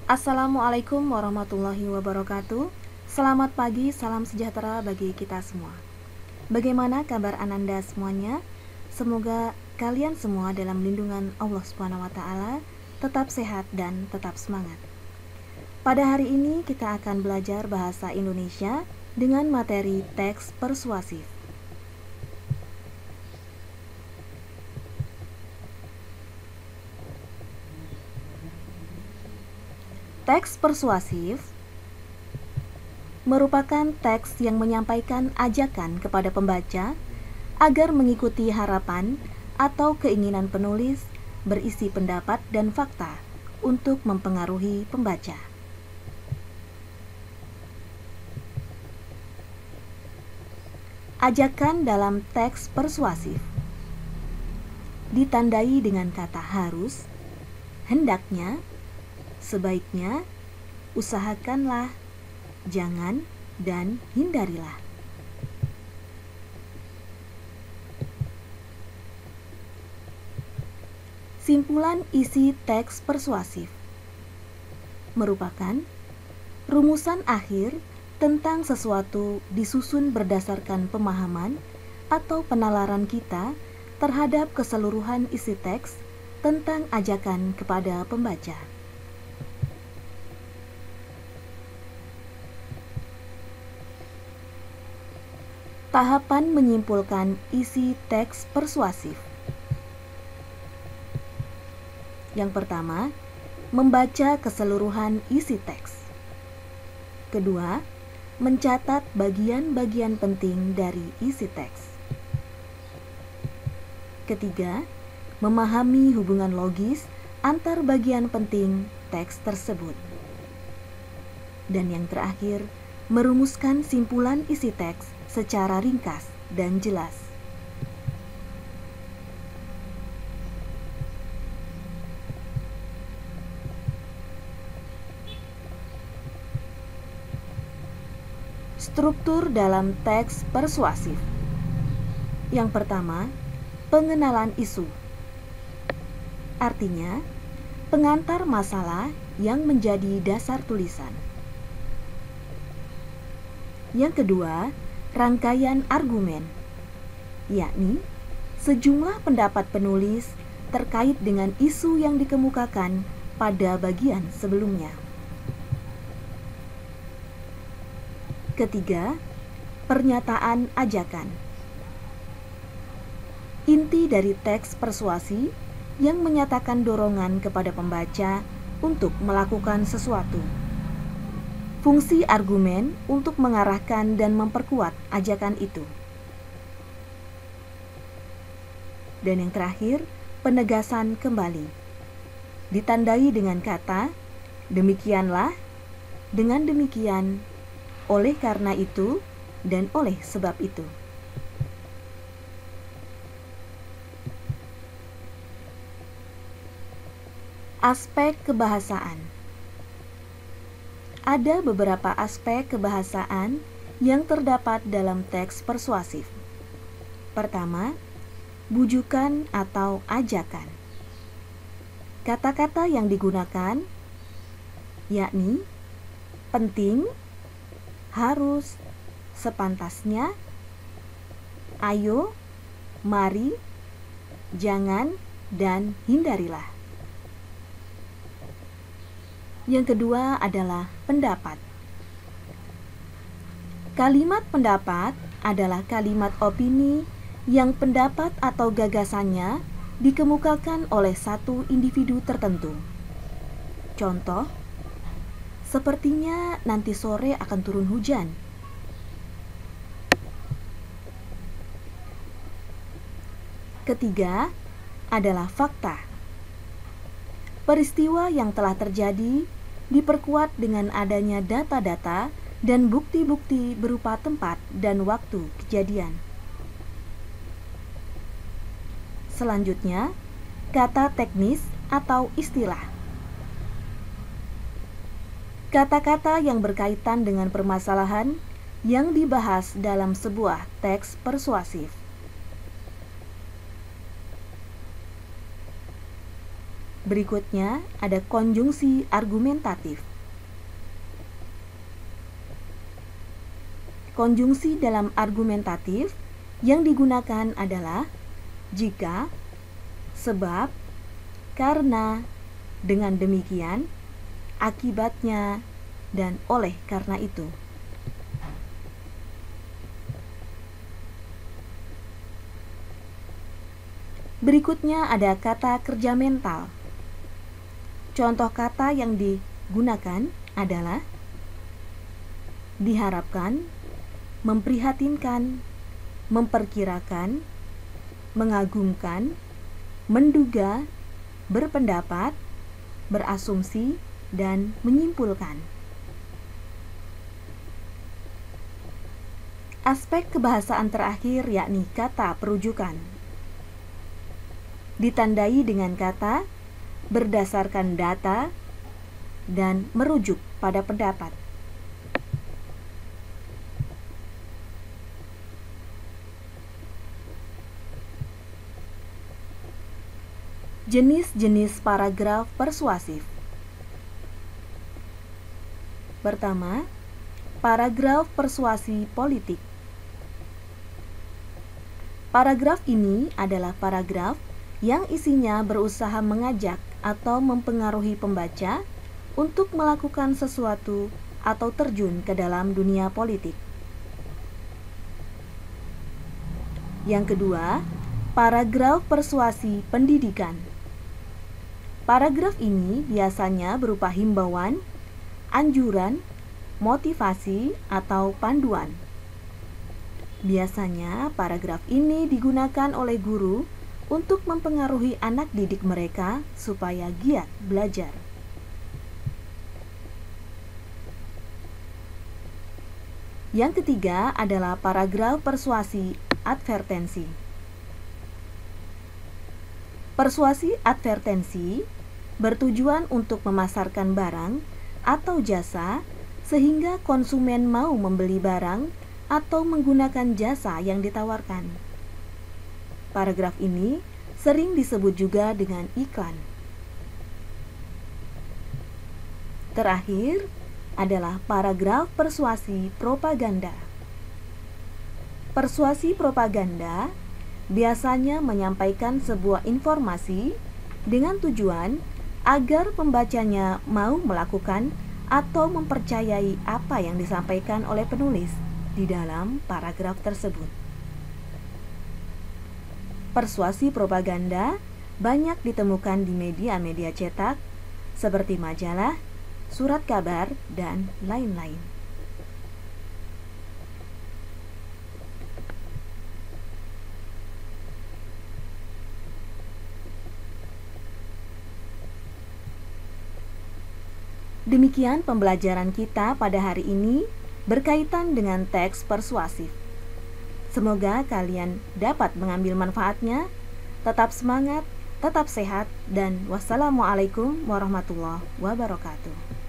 Assalamualaikum warahmatullahi wabarakatuh. Selamat pagi, salam sejahtera bagi kita semua. Bagaimana kabar Ananda semuanya? Semoga kalian semua dalam lindungan Allah Subhanahu wa taala tetap sehat dan tetap semangat. Pada hari ini kita akan belajar bahasa Indonesia dengan materi teks persuasif. Teks persuasif merupakan teks yang menyampaikan ajakan kepada pembaca agar mengikuti harapan atau keinginan penulis berisi pendapat dan fakta untuk mempengaruhi pembaca. Ajakan dalam teks persuasif ditandai dengan kata harus, hendaknya, sebaiknya, usahakanlah, jangan, dan hindarilah. Simpulan isi teks persuasif merupakan rumusan akhir tentang sesuatu disusun berdasarkan pemahaman atau penalaran kita terhadap keseluruhan isi teks tentang ajakan kepada pembaca. Tahapan menyimpulkan isi teks persuasif. Yang pertama, membaca keseluruhan isi teks. Kedua, mencatat bagian-bagian penting dari isi teks. Ketiga, memahami hubungan logis antar bagian penting teks tersebut. Dan yang terakhir, merumuskan simpulan isi teks secara ringkas dan jelas. Struktur dalam teks persuasif. Yang pertama, pengenalan isu. Artinya, pengantar masalah yang menjadi dasar tulisan. Yang kedua, rangkaian argumen, yakni sejumlah pendapat penulis terkait dengan isu yang dikemukakan pada bagian sebelumnya. Ketiga, pernyataan ajakan. Inti dari teks persuasi yang menyatakan dorongan kepada pembaca untuk melakukan sesuatu. Fungsi argumen untuk mengarahkan dan memperkuat ajakan itu. Dan yang terakhir, penegasan kembali. Ditandai dengan kata, demikianlah, dengan demikian, oleh karena itu, dan oleh sebab itu. Aspek kebahasaan. Ada beberapa aspek kebahasaan yang terdapat dalam teks persuasif. Pertama, bujukan atau ajakan. Kata-kata yang digunakan yakni penting, harus, sepantasnya, ayo, mari, jangan, dan hindarilah. Yang kedua adalah pendapat. Kalimat pendapat adalah kalimat opini yang pendapat atau gagasannya dikemukakan oleh satu individu tertentu. Contoh, sepertinya nanti sore akan turun hujan. Ketiga adalah fakta. Peristiwa yang telah terjadi diperkuat dengan adanya data-data dan bukti-bukti berupa tempat dan waktu kejadian. Selanjutnya, kata teknis atau istilah. Kata-kata yang berkaitan dengan permasalahan yang dibahas dalam sebuah teks persuasif. Berikutnya ada konjungsi argumentatif. Konjungsi dalam argumentatif yang digunakan adalah jika, sebab, karena, dengan demikian, akibatnya, dan oleh karena itu. Berikutnya ada kata kerja mental. Contoh kata yang digunakan adalah diharapkan, memprihatinkan, memperkirakan, mengagumkan, menduga, berpendapat, berasumsi, dan menyimpulkan. Aspek kebahasaan terakhir yakni kata perujukan. Ditandai dengan kata berdasarkan data dan merujuk pada pendapat. Jenis-jenis paragraf persuasif. Pertama, paragraf persuasi politik. Paragraf ini adalah paragraf yang isinya berusaha mengajak atau mempengaruhi pembaca untuk melakukan sesuatu atau terjun ke dalam dunia politik. Yang kedua, paragraf persuasi pendidikan. Paragraf ini biasanya berupa himbauan, anjuran, motivasi, atau panduan. Biasanya paragraf ini digunakan oleh guru untuk mempengaruhi anak didik mereka supaya giat belajar. Yang ketiga adalah paragraf persuasi advertensi. Persuasi advertensi bertujuan untuk memasarkan barang atau jasa sehingga konsumen mau membeli barang atau menggunakan jasa yang ditawarkan. Paragraf ini sering disebut juga dengan iklan. Terakhir adalah paragraf persuasi propaganda. Persuasi propaganda biasanya menyampaikan sebuah informasi dengan tujuan agar pembacanya mau melakukan atau mempercayai apa yang disampaikan oleh penulis di dalam paragraf tersebut. Persuasi propaganda banyak ditemukan di media-media cetak seperti majalah, surat kabar, dan lain-lain. Demikian pembelajaran kita pada hari ini berkaitan dengan teks persuasif. Semoga kalian dapat mengambil manfaatnya. Tetap semangat, tetap sehat, dan wassalamualaikum warahmatullahi wabarakatuh.